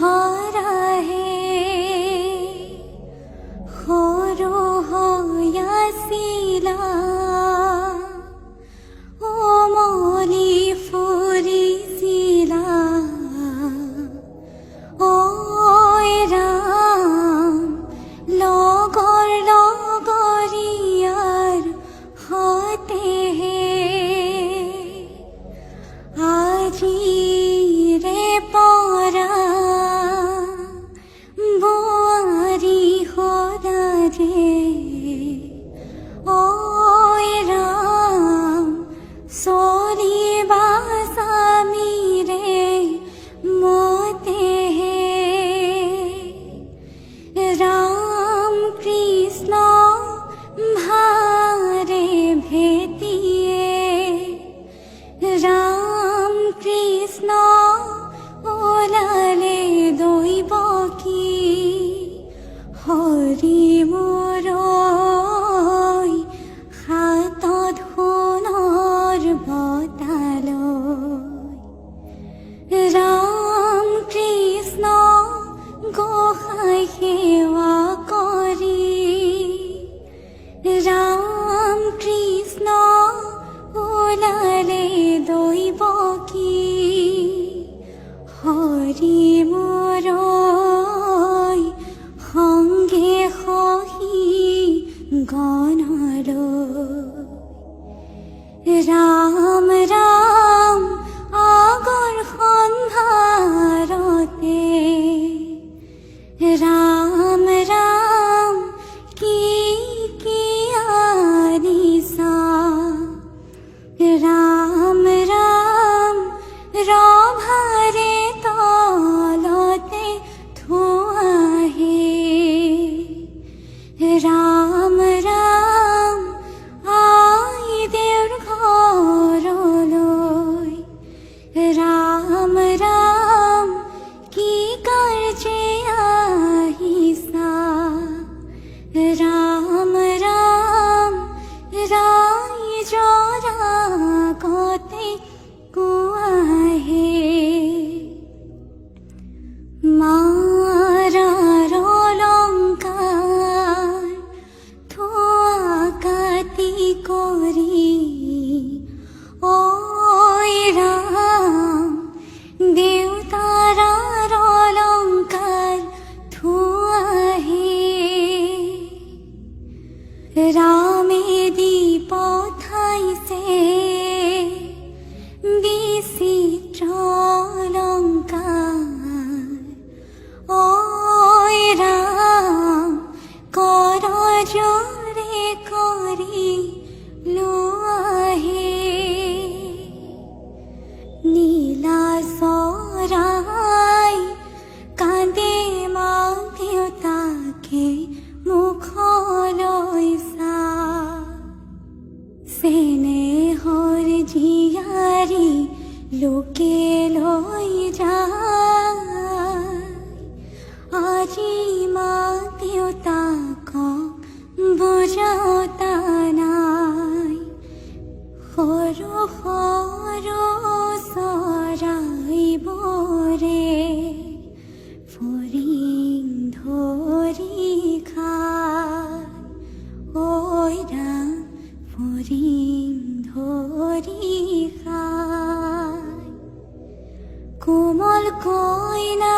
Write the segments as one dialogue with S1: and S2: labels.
S1: भरा है खोरो हो या सिला ओ मोली फुरी सिला ओ राम লগর লগরিয়ার হতে হে আজি রে পরা বোয়ারি হোদা রে ও রাম সোরি বাসামি রে মতে হে राम कृष्ण भारे भेतिए राम कृष्ण ओलाले दइब की हरि मोर हातत सोणर बताल राम कृष्ण गोहाई सेवा करी राम कृष्ण ओलाले दइब की हरि मोर संगे सही गणल राम राम आगर सन्धारते राम राम की आदिशा राम राम राभारे तलते थुआ हे राम राम आई देवर घरলৈ राम राम की करजे राम राम राय जरा गते कुआहे मारार अलंकार थोआ काती करी ओ राम देवतारार अलंकार थोआ रामे दीप थाइसे विचित्र अलंकार ओ राम कर जोरे करी लुआहे नीला सराय कांदे मा देवताके मुखলৈ सेने हर जियारी लोके लई যায় আজি মা দেউতাক বুঝাওতা নাই সৰু সৰু চৰাইব ৰে ফৰিং ধৰি খায় ঐ ৰাম ফৰিং ধৰি খায় কোমল কইনা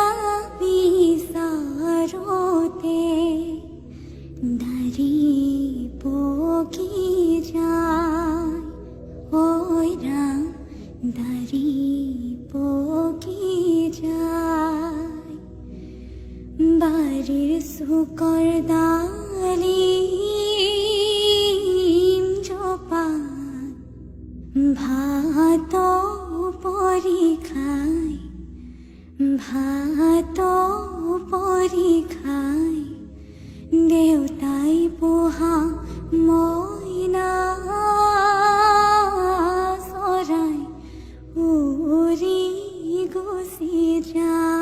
S1: বিচাৰোতে দাৰি পকি যায় ঐ ৰাম দাৰি পকি যায় বাড়ির শুকর ডালিম জপান ভাত পরি খায় ভাত পরি খায় দেউতাই পোহা মইনা চৰাই উৰি গুচি যায়।